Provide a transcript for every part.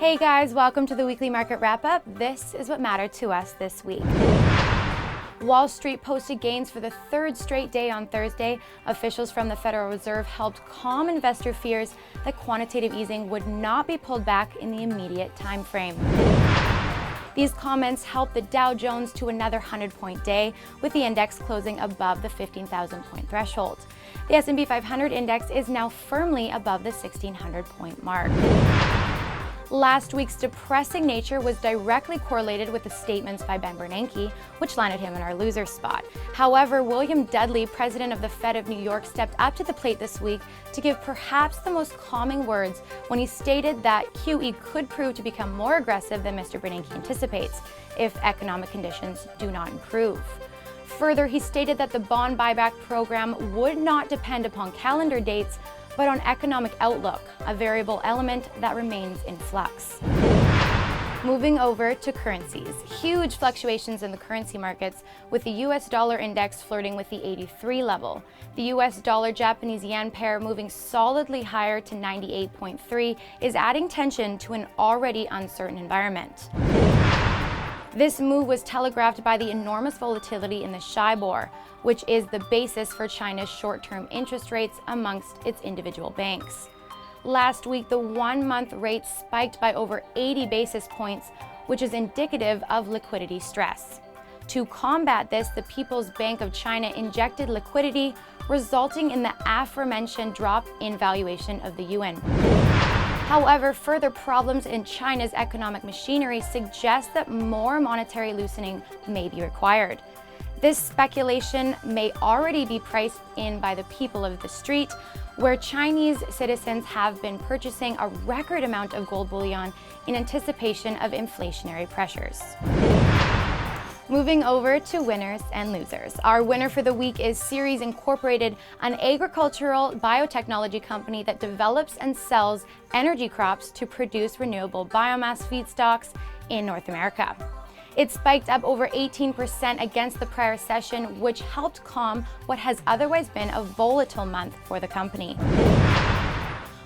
Hey guys, welcome to the weekly market wrap-up. This is what mattered to us this week. Wall Street posted gains for the third straight day on Thursday. Officials from the Federal Reserve helped calm investor fears that quantitative easing would not be pulled back in the immediate time frame. These comments helped the Dow Jones to another 100-point day, with the index closing above the 15,000-point threshold. The S&P 500 index is now firmly above the 1,600-point mark. Last week's depressing nature was directly correlated with the statements by Bernanke, which landed him in our loser spot. However, William Dudley, president of the Fed of New York, stepped up to the plate this week to give perhaps the most calming words when he stated that QE could prove to become more aggressive than Mr. Bernanke anticipates if economic conditions do not improve. Further, he stated that the bond buyback program would not depend upon calendar dates, but on economic outlook, a variable element that remains in flux. Moving over to currencies. Huge fluctuations in the currency markets, with the US dollar index flirting with the 83 level. The US dollar-Japanese yen pair moving solidly higher to 98.3 is adding tension to an already uncertain environment. This move was telegraphed by the enormous volatility in the SHIBOR, which is the basis for China's short-term interest rates amongst its individual banks. Last week, the one-month rate spiked by over 80 basis points, which is indicative of liquidity stress. To combat this, the People's Bank of China injected liquidity, resulting in the aforementioned drop in valuation of the yuan. However, further problems in China's economic machinery suggest that more monetary loosening may be required. This speculation may already be priced in by the people of the street, where Chinese citizens have been purchasing a record amount of gold bullion in anticipation of inflationary pressures. Moving over to winners and losers. Our winner for the week is Ceres Inc, an agricultural biotechnology company that develops and sells energy crops to produce renewable biomass feedstocks in North America. It spiked up over 18% against the prior session, which helped calm what has otherwise been a volatile month for the company.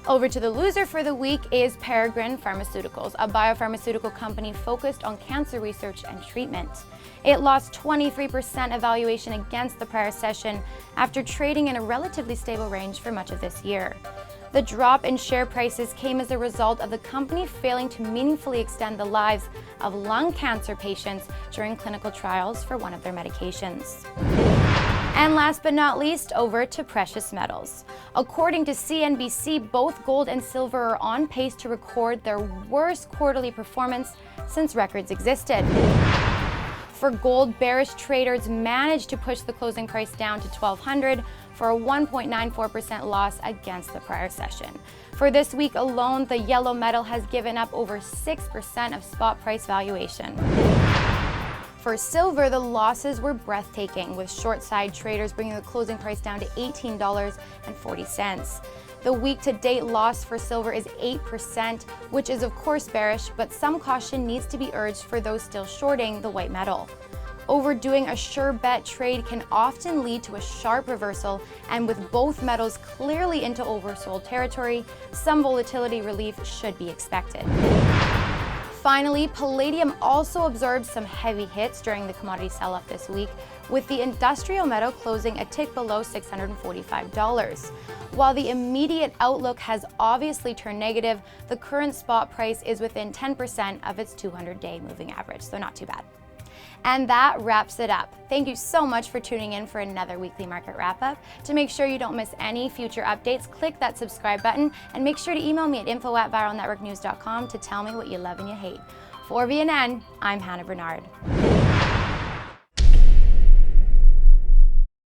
Over to the loser for the week is Peregrine Pharmaceuticals, a biopharmaceutical company focused on cancer research and treatment. It lost 23% of valuation against the prior session after trading in a relatively stable range for much of this year. The drop in share prices came as a result of the company failing to meaningfully extend the lives of lung cancer patients during clinical trials for one of their medications. And last but not least, over to precious metals. According to CNBC, both gold and silver are on pace to record their worst quarterly performance since records existed. For gold, bearish traders managed to push the closing price down to $1,200 for a 1.94% loss against the prior session. For this week alone, the yellow metal has given up over 6% of spot price valuation. For silver, the losses were breathtaking, with short-side traders bringing the closing price down to $18.40. The week-to-date loss for silver is 8%, which is of course bearish, but some caution needs to be urged for those still shorting the white metal. Overdoing a sure bet trade can often lead to a sharp reversal, and with both metals clearly into oversold territory, some volatility relief should be expected. Finally, Palladium also absorbed some heavy hits during the commodity sell-off this week, with the industrial metal closing a tick below $645. While the immediate outlook has obviously turned negative, the current spot price is within 10% of its 200-day moving average, so not too bad. And that wraps it up. Thank you so much for tuning in for another weekly market wrap-up. To make sure you don't miss any future updates, click that subscribe button and make sure to email me at info@viralnetworknews.com to tell me what you love and you hate. For VNN, I'm Hannah Bernard.